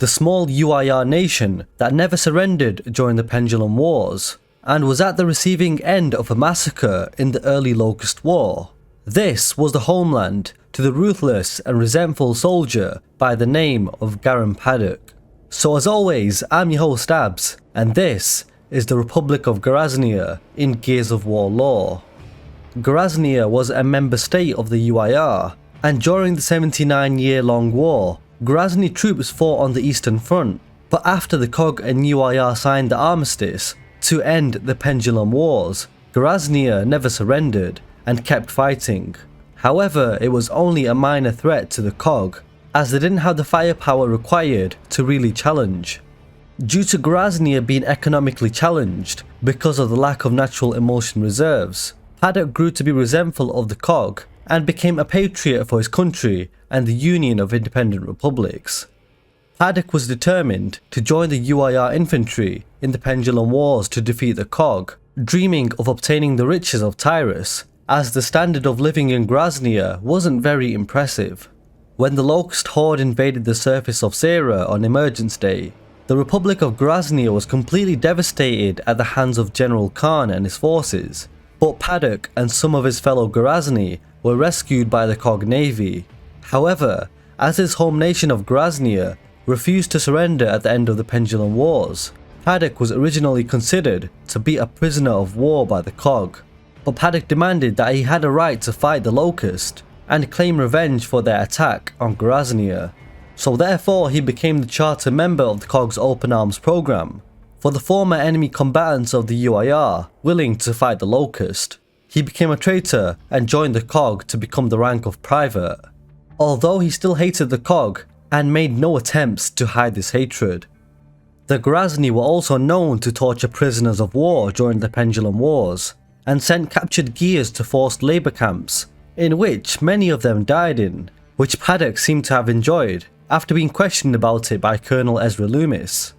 the small UIR nation that never surrendered during the Pendulum Wars, and was at the receiving end of a massacre in the early Locust War. This was the homeland to the ruthless and resentful soldier by the name of War Paduk. So as always, I'm your host Abz, and this is the Republic of Gorasnaya in Gears of War lore. Gorasnaya was a member state of the UIR, and during the 79-year-long war, Gorasnaya troops fought on the Eastern Front, but after the KOG and UIR signed the armistice to end the Pendulum Wars, Gorasnaya never surrendered and kept fighting. However, it was only a minor threat to the KOG, as they didn't have the firepower required to really challenge. Due to Gorasnaya being economically challenged because of the lack of natural emulsion reserves, Paduk grew to be resentful of the KOG and became a patriot for his country and the Union of Independent Republics. Paduk was determined to join the UIR infantry in the Pendulum Wars to defeat the KOG, dreaming of obtaining the riches of Tyrus, as the standard of living in Gorasnaya wasn't very impressive. When the Locust Horde invaded the surface of Sarah on Emergence Day, the Republic of Gorasnaya was completely devastated at the hands of General Khan and his forces, but Paduk and some of his fellow Gorasnaya were rescued by the KOG navy. However, as his home nation of Gorasnaya refused to surrender at the end of the Pendulum Wars, Paduk was originally considered to be a prisoner of war by the KOG, but Paduk demanded that he had a right to fight the Locust and claim revenge for their attack on Gorasnaya. So therefore he became the charter member of the KOG's Open Arms program. For the former enemy combatants of the UIR willing to fight the Locust, he became a traitor and joined the KOG to become the rank of private. Although he still hated the KOG and made no attempts to hide this hatred. The Gorasnaya were also known to torture prisoners of war during the Pendulum Wars, and sent captured gears to forced labour camps, in which many of them died in, which Paduk seemed to have enjoyed after being questioned about it by Colonel Ezra Loomis.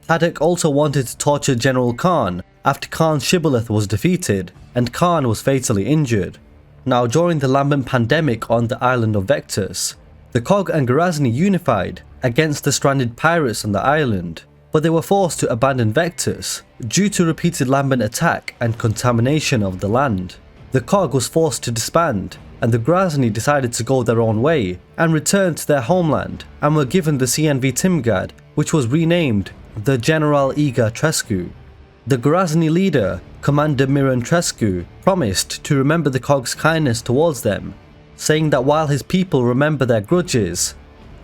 Paduk also wanted to torture General Khan after Khan's shibboleth was defeated and Khan was fatally injured. Now during the Lambent pandemic on the island of Vectus, the KOG and Gorasnaya unified against the stranded pirates on the island, but they were forced to abandon Vectus due to repeated Lambent attack and contamination of the land. The KOG was forced to disband, and the Gorasnaya decided to go their own way and return to their homeland, and were given the CNV Timgad, which was renamed the General Iga Trescu. The Gorasnaya leader, Commander Miran Trescu, promised to remember the KOG's kindness towards them, saying that while his people remember their grudges,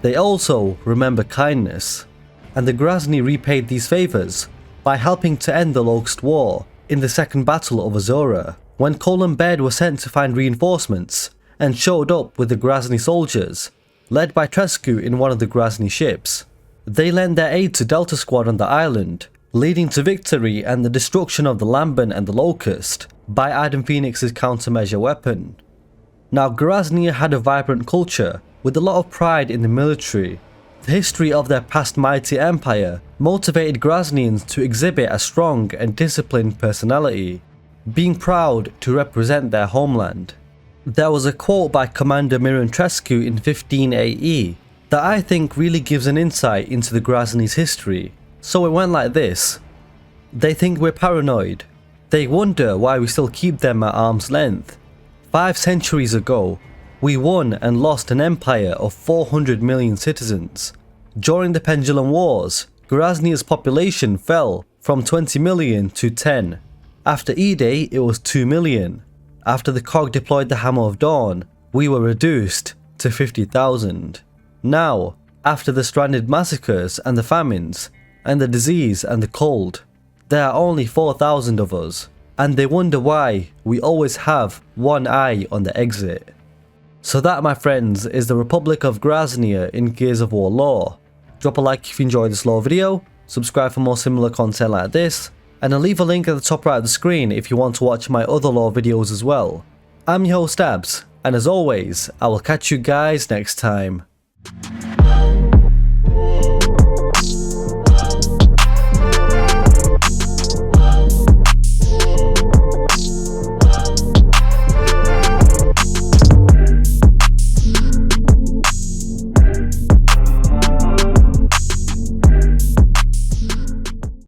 they also remember kindness. And the Gorasnaya repaid these favours by helping to end the Locust War in the Second Battle of Azora, when Cole and Baird were sent to find reinforcements and showed up with the Gorasnaya soldiers, led by Trescu in one of the Gorasnaya ships. They lent their aid to Delta Squad on the island, leading to victory and the destruction of the Lambent and the Locust by Adam Phoenix's countermeasure weapon. Now Gorasnaya had a vibrant culture with a lot of pride in the military. The history of their past mighty empire motivated Gorasnayans to exhibit a strong and disciplined personality, being proud to represent their homeland. There was a quote by Commander Miran Trescu in 15 AE that I think really gives an insight into the Gorasnaya's history. So it went like this: "They think we're paranoid. They wonder why we still keep them at arm's length. 5 centuries ago, we won and lost an empire of 400 million citizens. During the Pendulum Wars, Gorasnaya's population fell from 20 million to 10. After E-Day, it was 2 million. After the KOG deployed the Hammer of Dawn, we were reduced to 50,000. Now, after the stranded massacres and the famines, and the disease and the cold, there are only 4,000 of us, and they wonder why we always have one eye on the exit." So that, my friends, is the Republic of Gorasnaya in Gears of War lore. Drop a like if you enjoyed this lore video, subscribe for more similar content like this, and I'll leave a link at the top right of the screen if you want to watch my other lore videos as well. I'm your host Abz, and as always, I will catch you guys next time.